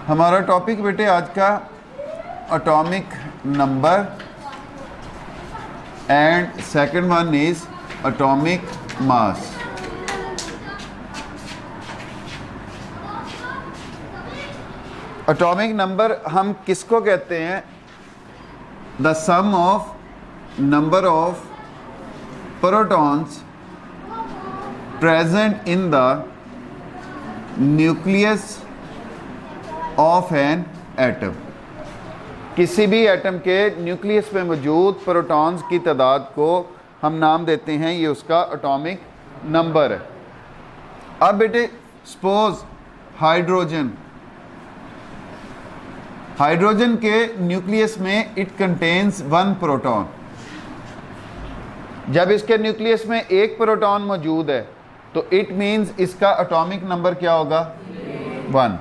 हमारा टॉपिक बेटे आज का atomic number and second one is atomic mass. Atomic number हम किसको कहते हैं? The sum of number of protons present in the nucleus of an atom. किसी भी एटम के न्यूक्लियस में मौजूद प्रोटॉन्स की तादाद को हम नाम देते हैं, ये उसका एटॉमिक नंबर है। अब बेटे सपोज हाइड्रोजन के न्यूक्लियस में इट कंटेन्स 1 प्रोटॉन। जब इसके न्यूक्लियस में एक प्रोटॉन मौजूद है तो इट मीन्स इसका एटॉमिक नंबर क्या होगा? 1।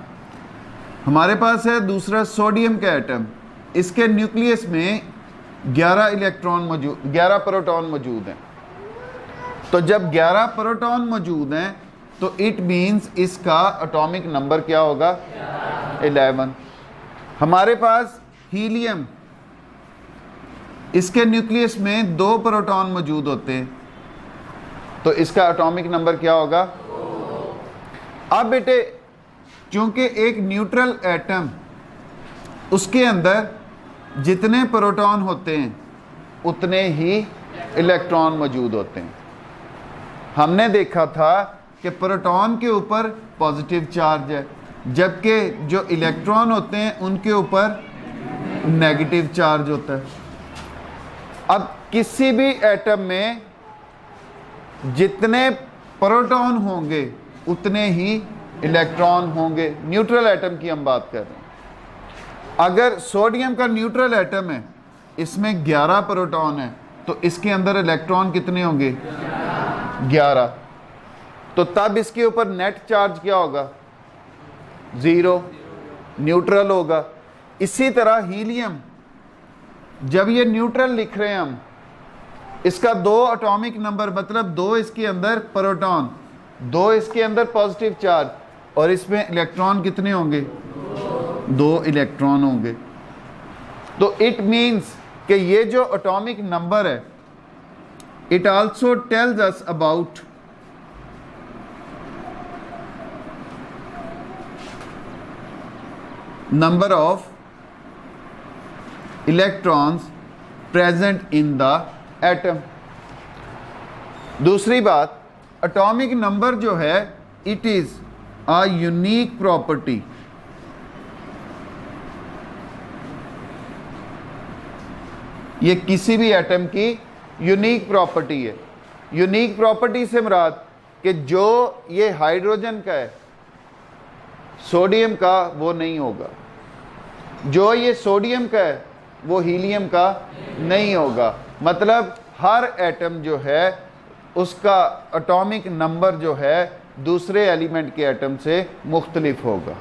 हमारे पास है दूसरा सोडियम का एटम, इसके न्यूक्लियस में 11 प्रोटॉन मौजूद हैं। तो जब 11 प्रोटॉन मौजूद हैं तो इट मीन्स इसका एटॉमिक नंबर क्या होगा? 11। हमारे पास हीलियम, इसके न्यूक्लियस में 2 प्रोटॉन मौजूद होते हैं, तो इसका एटॉमिक नंबर क्या होगा? अब बेटे चूंकि एक न्यूट्रल एटम, उसके अंदर जितने प्रोटॉन होते हैं उतने ही इलेक्ट्रॉन मौजूद होते हैं। हमने देखा था कि प्रोटॉन के ऊपर पॉजिटिव चार्ज है, जबकि जो इलेक्ट्रॉन होते हैं उनके ऊपर नेगेटिव चार्ज होता है। अब किसी भी एटम में जितने प्रोटॉन होंगे उतने ही इलेक्ट्रॉन होंगे। न्यूट्रल एटम की हम बात कर रहे हैं। अगर सोडियम का न्यूट्रल एटम है, इसमें 11 प्रोटॉन है, तो इसके अंदर इलेक्ट्रॉन कितने होंगे? 11। तो तब इसके ऊपर नेट चार्ज क्या होगा? 0, न्यूट्रल होगा। इसी तरह हीलियम, जब ये न्यूट्रल लिख रहे हैं हम, इसका 2 एटॉमिक नंबर, मतलब 2 इसके अंदर प्रोटॉन, 2 इसके अंदर पॉजिटिव चार्ज, और इसमें इलेक्ट्रॉन कितने होंगे? 2 इलेक्ट्रॉन होंगे। तो इट मीन्स कि ये जो एटॉमिक नंबर है, it also tells us about number of electrons present in the atom. दूसरी बात, एटॉमिक नंबर जो है it is a unique property. ये किसी भी एटम की यूनिक प्रॉपर्टी है। यूनिक प्रॉपर्टी से मुराद कि जो ये हाइड्रोजन का है, सोडियम का वो नहीं होगा। जो ये सोडियम का है वो हीलियम का नहीं होगा। मतलब हर एटम जो है उसका एटॉमिक नंबर जो है दूसरे एलिमेंट के एटम से मुख्तलिफ होगा।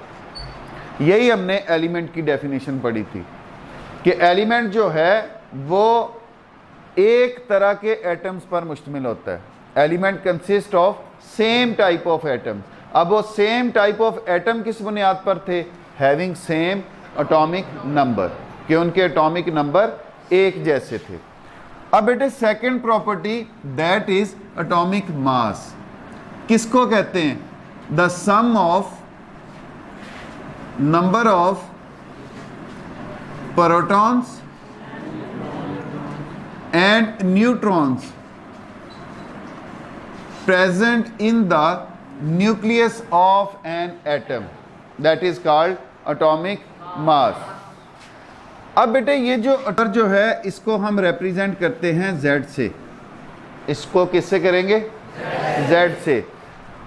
यही हमने एलिमेंट की डेफिनेशन पढ़ी थी कि एलिमेंट जो है वो एक तरह के एटम्स पर मुश्तमिल होता है। Element consist of same type of atoms. अब वो सेम टाइप ऑफ एटम किस बुनियाद पर थे? हैविंग सेम एटॉमिक नंबर, कि उनके एटॉमिक नंबर एक जैसे थे। अब बेटे second property that is atomic mass. किसको कहते हैं? The sum of number of protons and neutrons present in the nucleus of an atom, that is called atomic mass. अब बेटे ये जो है इसको हम रिप्रेजेंट करते हैं Z से। इसको किससे करेंगे? Z से।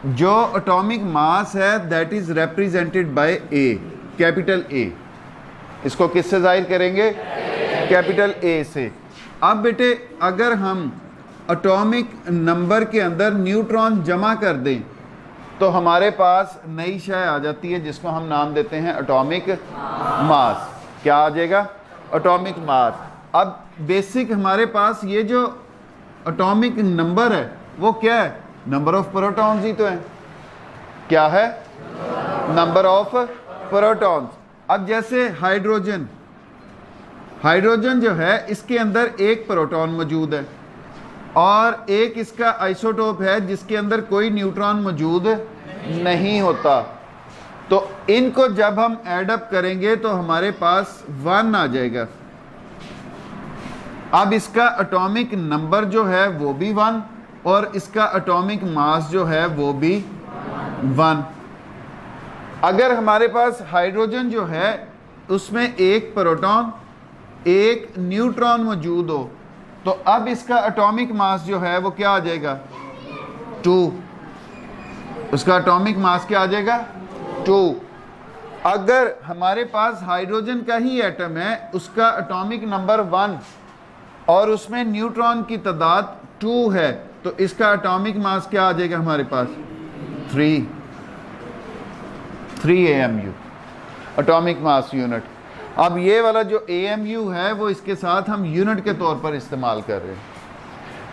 जो एटॉमिक मास है that is represented by A, capital A। इसको किससे जाहिर करेंगे? कैपिटल A से। अब बेटे अगर हम एटॉमिक नंबर के अंदर न्यूट्रॉन जमा कर दें तो हमारे पास नई शय आ जाती है जिसको हम नाम देते हैं एटॉमिक मास। क्या आ जाएगा? Atomic mass. अब बेसिक हमारे पास ये जो एटॉमिक नंबर है वो क्या है? नंबर ऑफ प्रोटॉन्स ही तो है। क्या है? Number of protons. अब जैसे हाइड्रोजन जो है, इसके अंदर एक प्रोटॉन मौजूद है और एक इसका आइसोटोप है जिसके अंदर कोई न्यूट्रॉन मौजूद नहीं होता। तो इनको जब हम ऐड अप करेंगे तो हमारे पास 1 आ जाएगा। अब इसका एटॉमिक नंबर जो है वो भी 1 और इसका एटॉमिक मास जो है वो भी 1। अगर हमारे पास हाइड्रोजन जो है उसमें एक प्रोटॉन एक न्यूट्रॉन मौजूद हो तो अब इसका एटॉमिक मास जो है वो क्या आ जाएगा? 2। उसका एटॉमिक मास क्या आ जाएगा? 2। अगर हमारे पास हाइड्रोजन का ही एटम है, उसका एटॉमिक नंबर 1 और उसमें न्यूट्रॉन की तादाद 2 है, तो इसका एटॉमिक मास क्या आ जाएगा हमारे पास? 3 AMU एटॉमिक मास यूनिट। अब ये वाला जो AMU है वो इसके साथ हम यूनिट के तौर पर इस्तेमाल कर रहे हैं।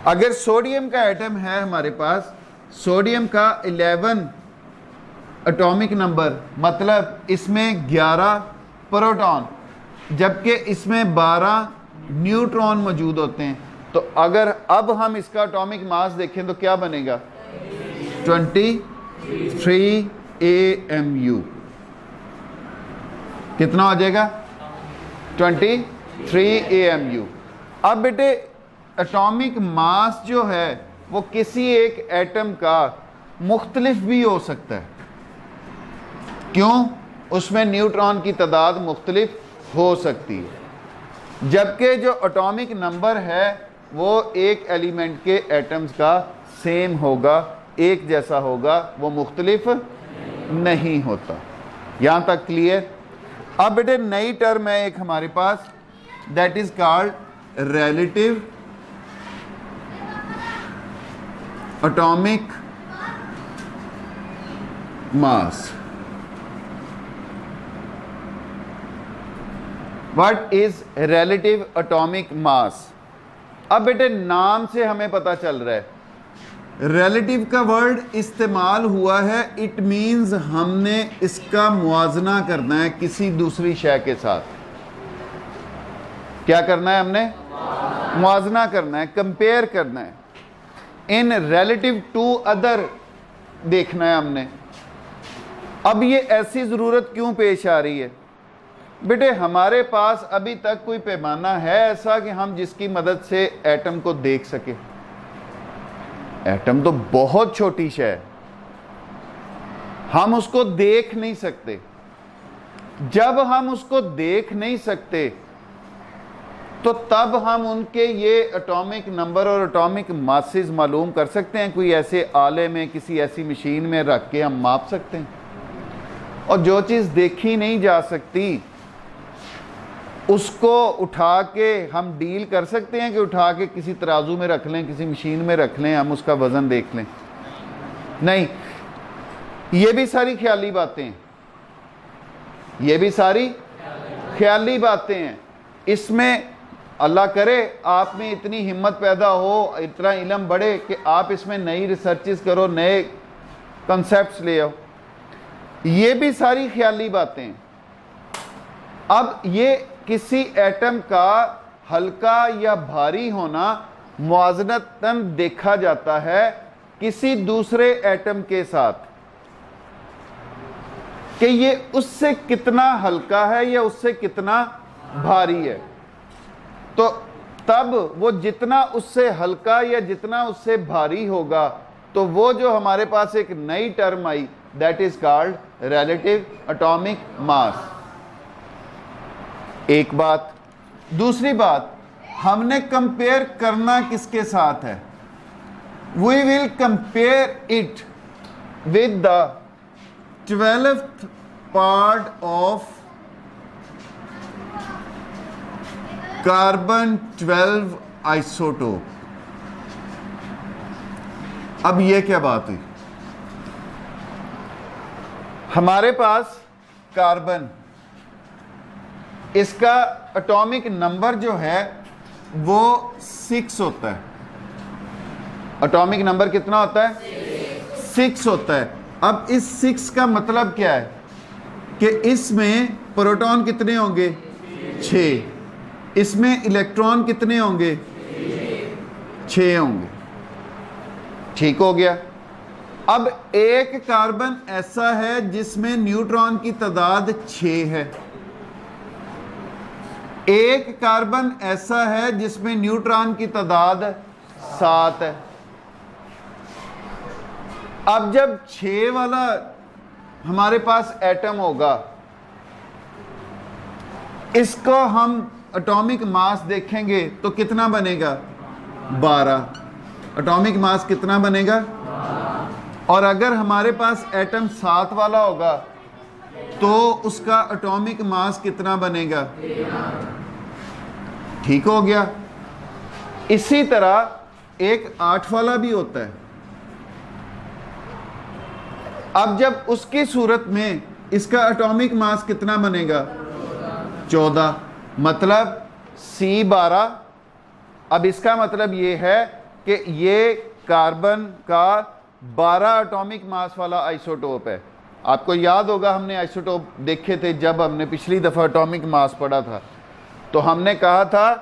अगर सोडियम का एटम है हमारे पास, सोडियम का 11 एटॉमिक नंबर, मतलब इसमें 11 प्रोटॉन जबकि इसमें 12 न्यूट्रॉन मौजूद होते हैं। तो अगर अब हम इसका एटॉमिक मास देखें तो क्या बनेगा? 23 AMU। कितना हो जाएगा? 23 AMU। अब बेटे एटॉमिक मास जो है वो किसी एक एटम का मुख्तलिफ भी हो सकता है। क्यों? उसमें न्यूट्रॉन की तादाद मुख्तलिफ हो सकती है, जबकि जो एटॉमिक नंबर है वो एक एलिमेंट के एटम्स का सेम होगा, एक जैसा होगा, वो मुख्तलिफ नहीं होता। यहाँ तक क्लियर? अब बेटे नई टर्म है एक हमारे पास, that is called relative atomic mass. What is relative atomic mass? अब बेटे नाम से हमें पता चल रहा है रिलेटिव का वर्ड इस्तेमाल हुआ है, इट मीन्स हमने इसका मुआजना करना है किसी दूसरी शय के साथ। क्या करना है? हमने मुआजना करना है, कंपेयर करना है, इन रिलेटिव टू अदर देखना है हमने। अब ये ऐसी ज़रूरत क्यों पेश आ रही है? बेटे हमारे पास अभी तक कोई पैमाना है ऐसा कि हम जिसकी मदद से एटम को देख सके? एटम तो बहुत छोटी शय है, हम उसको देख नहीं सकते। जब हम उसको देख नहीं सकते तो तब हम उनके ये एटॉमिक नंबर और एटॉमिक मासेस मालूम कर सकते हैं। कोई ऐसे आले में किसी ऐसी मशीन में रख के हम माप सकते हैं। और जो चीज़ देखी नहीं जा सकती उसको उठा के हम डील कर सकते हैं कि उठा के किसी तराजू में रख लें, किसी मशीन में रख लें, हम उसका वज़न देख लें? नहीं, ये भी सारी ख्याली बातें हैं, ये भी सारी ख्याली बातें हैं। इसमें अल्लाह करे आप में इतनी हिम्मत पैदा हो, इतना इल्म बढ़े कि आप इसमें नई रिसर्चेस करो, नए कॉन्सेप्ट्स ले आओ। ये भी सारी ख्याली बातें हैं। अब ये किसी एटम का हल्का या भारी होना मुआज़नतन देखा जाता है किसी दूसरे एटम के साथ, कि ये उससे कितना हल्का है या उससे कितना भारी है। तो तब वो जितना उससे हल्का या जितना उससे भारी होगा, तो वो जो हमारे पास एक नई term I, that is called relative atomic मास। एक बात। दूसरी बात, हमने कंपेयर करना किसके साथ है? We will compare it with the 12th part of carbon 12 isotope. अब ये क्या बात हुई? हमारे पास कार्बन, इसका एटॉमिक नंबर जो है वो 6 होता है। एटॉमिक नंबर कितना होता है? 6 होता है। अब इस 6 का मतलब क्या है कि इसमें प्रोटॉन कितने होंगे? 6। इसमें इलेक्ट्रॉन कितने होंगे? 6 होंगे। ठीक हो गया। अब एक कार्बन ऐसा है जिसमें न्यूट्रॉन की तादाद 6 है, एक कार्बन ऐसा है जिसमें न्यूट्रॉन की तादाद 7 है। अब जब 6 वाला हमारे पास एटम होगा, इसको हम एटॉमिक मास देखेंगे तो कितना बनेगा? 12। एटॉमिक मास कितना बनेगा? और अगर हमारे पास एटम 7 वाला होगा तो उसका एटॉमिक मास कितना बनेगा? ठीक हो गया। इसी तरह एक 8 वाला भी होता है। अब जब उसकी सूरत में इसका एटॉमिक मास कितना बनेगा? 14। मतलब C12। अब इसका मतलब ये है कि ये कार्बन का 12 एटॉमिक मास वाला आइसोटोप है। आपको याद होगा हमने आइसोटोप देखे थे जब हमने पिछली दफ़ा एटॉमिक मास पढ़ा था, तो हमने कहा था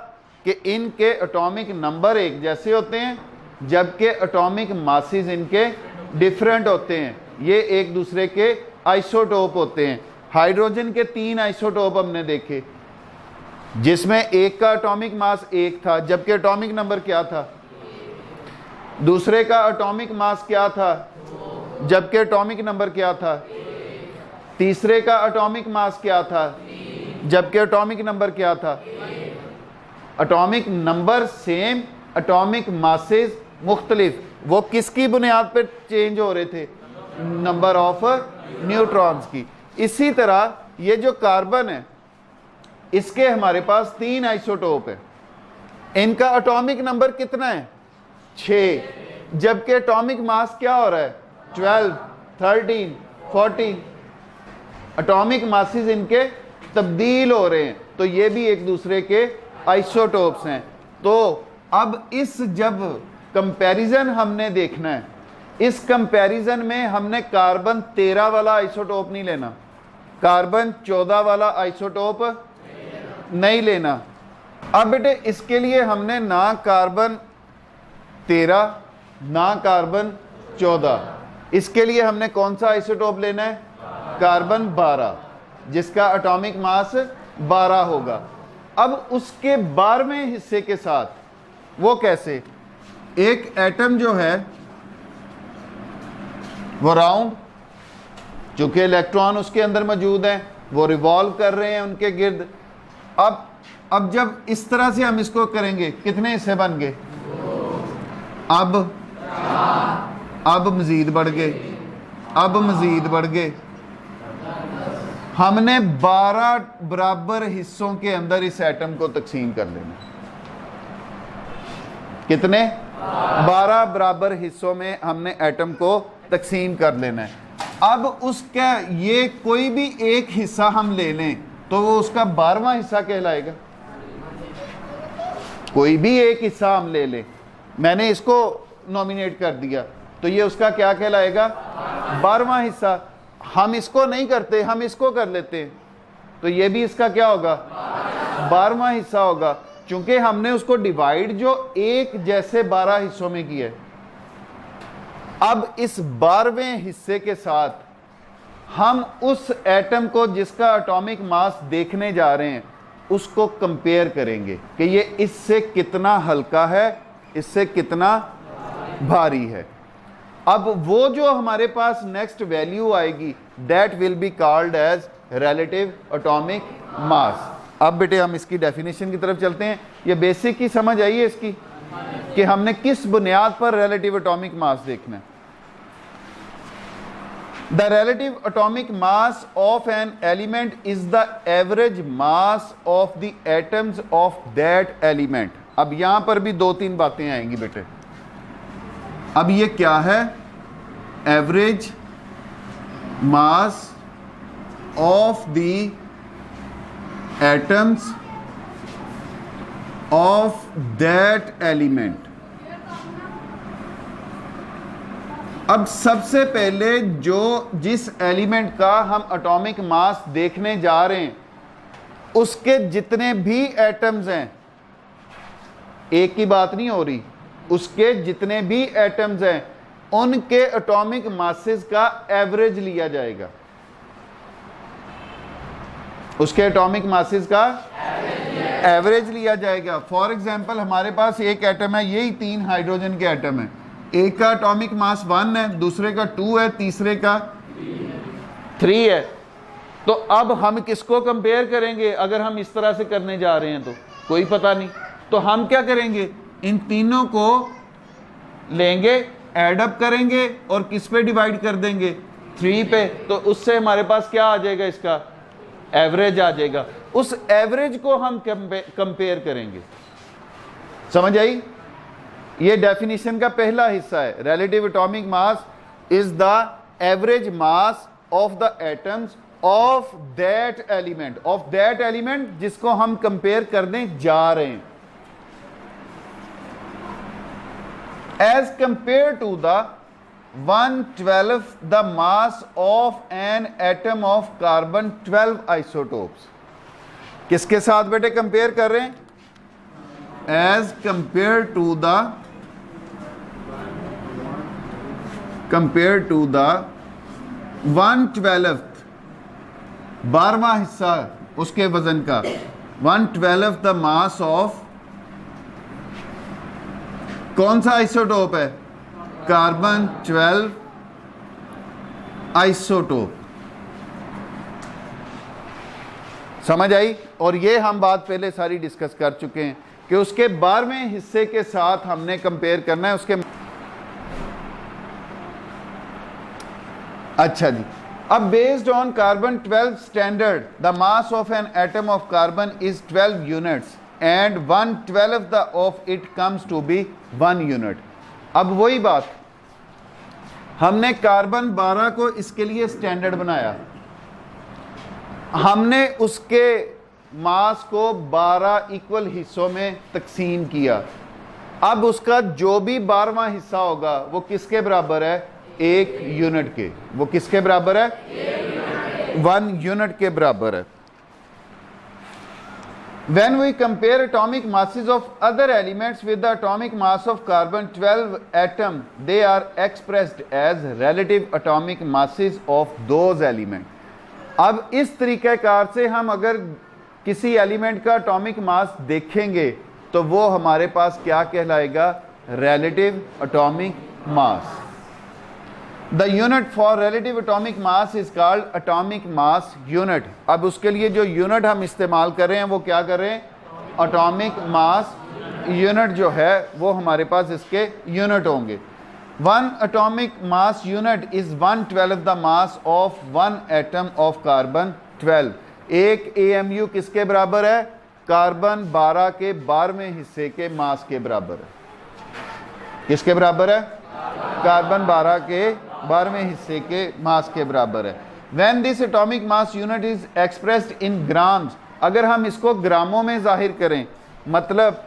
कि इनके एटॉमिक नंबर एक जैसे होते हैं जबकि एटॉमिक मासेस इनके डिफरेंट होते हैं। ये एक दूसरे के आइसोटोप होते हैं। हाइड्रोजन के 3 आइसोटोप हमने देखे जिसमें एक का एटॉमिक मास 1 था जबकि एटॉमिक नंबर क्या था? दूसरे का एटॉमिक मास क्या था जबकि एटॉमिक नंबर क्या था? तीसरे का एटॉमिक मास क्या था जबकि एटॉमिक नंबर क्या था? Atomic number same, atomic masses मुख्तलिफ। वो किसकी बुनियाद पर चेंज हो रहे थे? नंबर ऑफ न्यूट्रॉन्स की। इसी तरह ये जो कार्बन है इसके हमारे पास 3 आइसोटोप है। इनका एटॉमिक नंबर कितना है? 6, जबकि एटॉमिक मास क्या हो रहा है? 12, 13, 14। एटॉमिक मासेस इनके तब्दील हो रहे हैं, तो ये भी एक दूसरे के आइसोटोप्स हैं। तो अब इस जब कंपैरिजन हमने देखना है, इस कंपैरिजन में हमने कार्बन 13 वाला आइसोटोप नहीं लेना, कार्बन 14 वाला आइसोटोप नहीं लेना। अब बेटे इसके लिए हमने ना कार्बन 13 ना कार्बन 14, इसके लिए हमने कौन सा आइसोटोप लेना है? कार्बन 12 जिसका एटॉमिक मास 12 होगा। अब उसके 12वें हिस्से के साथ वो कैसे? एक एटम जो है वो राउंड, चूंकि इलेक्ट्रॉन उसके अंदर मौजूद हैं, वो रिवॉल्व कर रहे हैं उनके गिर्द। अब जब इस तरह से हम इसको करेंगे कितने हिस्से बन गए? अब मजीद बढ़ गए, अब मजीद बढ़ गए। हमने 12 बराबर हिस्सों के अंदर इस एटम को तकसीम कर लेना। कितने? 12 बराबर हिस्सों में हमने एटम को तकसीम कर लेना है। अब उसका ये कोई भी एक हिस्सा हम ले लें तो वो उसका 12वां हिस्सा कहलाएगा। कोई भी एक हिस्सा हम ले लें, मैंने इसको नॉमिनेट कर दिया तो ये उसका क्या कहलाएगा? 12वां हिस्सा। हम इसको नहीं करते, हम इसको कर लेते हैं तो ये भी इसका क्या होगा? 12वां हिस्सा होगा, चूंकि हमने उसको डिवाइड जो एक जैसे 12 हिस्सों में किया है। अब इस 12वें हिस्से के साथ हम उस एटम को जिसका एटॉमिक मास देखने जा रहे हैं उसको कंपेयर करेंगे कि ये इससे कितना हल्का है, इससे कितना भारी है। अब वो जो हमारे पास नेक्स्ट वैल्यू आएगी that will be called as relative atomic mass. अब बेटे हम इसकी डेफिनेशन की तरफ चलते हैं। ये बेसिक की समझ आई है इसकी कि हमने किस बुनियाद पर रिलेटिव एटॉमिक मास देखना है। The relative atomic mass of an element is the average mass of the atoms of that element। अब यहां पर भी 2-3 बातें आएंगी बेटे। अब ये क्या है? Average mass of the atoms of that element. अब सबसे पहले जिस एलिमेंट का हम एटॉमिक मास देखने जा रहे हैं उसके जितने भी एटम्स हैं, एक की बात नहीं हो रही, उसके जितने भी एटम्स हैं उनके एटॉमिक मासेस का एवरेज लिया जाएगा, उसके एटॉमिक मासेस का एवरेज लिया जाएगा। फॉर एग्जांपल हमारे पास एक एटम है, यही 3 हाइड्रोजन के एटम है, एक का एटॉमिक मास 1 है, दूसरे का 2 है, तीसरे का 3 है। तो अब हम किसको कंपेयर करेंगे? अगर हम इस तरह से करने जा रहे हैं तो कोई पता नहीं, तो हम क्या करेंगे, इन तीनों को लेंगे, एड अप करेंगे और किस पे डिवाइड कर देंगे, 3 पे। तो उससे हमारे पास क्या आ जाएगा, इसका एवरेज आ जाएगा। उस एवरेज को हम कंपेयर करेंगे। समझ आई? ये डेफिनेशन का पहला हिस्सा है। Relative atomic mass is the average mass of the atoms of that element जिसको हम कंपेयर करने जा रहे हैं, as compared to the 1/12 the mass of an atom of carbon 12 isotopes। किसके साथ बेटे कंपेयर कर रहे हैं? as compared to the 1/12 12वां हिस्सा उसके वजन का, 1/12 द मास ऑफ कौन सा आइसोटोप है? Carbon 12 isotope. समझ आई? और ये हम बात पहले सारी डिस्कस कर चुके हैं कि उसके 12वें हिस्से के साथ हमने कंपेयर करना है उसके। अच्छा जी, अब based on carbon 12 standard the mass of an atom of carbon is 12 units and 1/12 of it comes to be 1 unit. अब वही बात, हमने कार्बन 12 को इसके लिए स्टैंडर्ड बनाया, हमने उसके मास को 12 इक्वल हिस्सों में तकसीम किया। अब उसका जो भी 12वां हिस्सा होगा वो किसके बराबर है? 1 यूनिट के। वो किसके बराबर है? 1 यूनिट के बराबर है। When we compare atomic masses of other elements with the atomic mass of carbon 12 atom, they are expressed as relative atomic masses of those elements। अब इस तरीक़ाकार से हम अगर किसी एलिमेंट का एटॉमिक मास देखेंगे तो वो हमारे पास क्या कहलाएगा? relative atomic mass। The unit for relative atomic mass is called atomic mass unit। अब उसके लिए जो यूनिट हम इस्तेमाल कर रहे हैं वो क्या कर रहे हैं? atomic mass unit जो है वो हमारे पास इसके यूनिट होंगे। 1 atomic mass unit is 1/12 the mass of 1 atom of carbon 12। एक AMU किसके बराबर है? कार्बन 12 के 12वें हिस्से के मास के बराबर है। किसके बराबर है? कार्बन 12 के 12वें हिस्से के मास के बराबर है। When this atomic mass unit is expressed in grams, अगर हम इसको ग्रामों में जाहिर करें, मतलब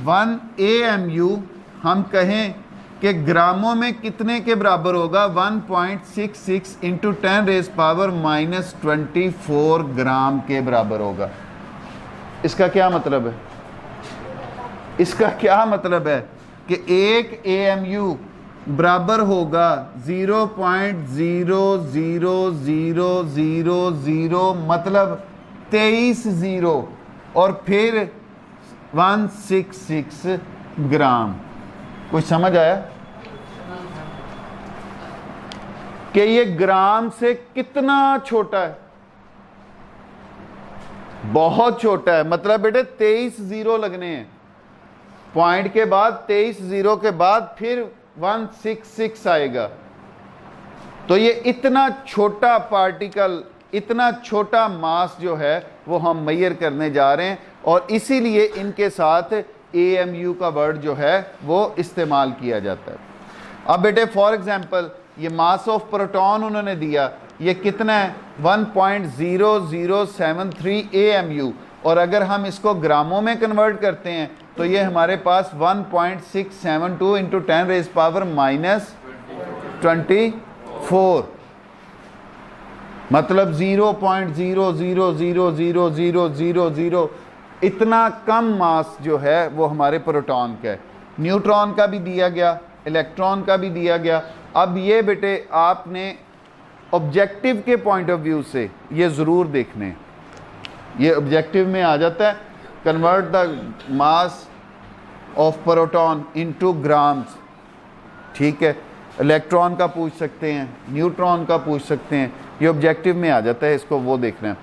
1 AMU हम कहें कि ग्रामों में कितने के बराबर होगा? 1.66 इंटू 10⁻⁻24 ग्राम के बराबर होगा। इसका क्या मतलब है? इसका क्या मतलब है कि एक AMU बराबर होगा 0.00000, मतलब 23 जीरो और फिर 166 ग्राम। कुछ समझ आया कि ये ग्राम से कितना छोटा है? बहुत छोटा है। मतलब बेटे 23 जीरो लगने हैं, पॉइंट के बाद 23 जीरो के बाद फिर 166 आएगा। तो ये इतना छोटा पार्टिकल, इतना छोटा मास जो है वो हम मेजर करने जा रहे हैं, और इसीलिए इनके साथ AMU का वर्ड जो है वो इस्तेमाल किया जाता है। अब बेटे फॉर एग्जांपल ये मास ऑफ प्रोटॉन उन्होंने दिया, ये कितना है? 1.0073 AMU, और अगर हम इसको ग्रामों में कन्वर्ट करते हैं तो ये हमारे पास 1.672 इंटू 10⁻⁻24 मतलब 0.00000000 इतना कम मास जो है वो हमारे प्रोटॉन का है। न्यूट्रॉन का भी दिया गया, इलेक्ट्रॉन का भी दिया गया। अब ये बेटे आपने ऑब्जेक्टिव के पॉइंट ऑफ व्यू से ये ज़रूर देखने, ये ऑब्जेक्टिव में आ जाता है, convert the mass of proton into grams, ठीक है। इलेक्ट्रॉन का पूछ सकते हैं, न्यूट्रॉन का पूछ सकते हैं, ये ऑब्जेक्टिव में आ जाता है, इसको वो देखना है।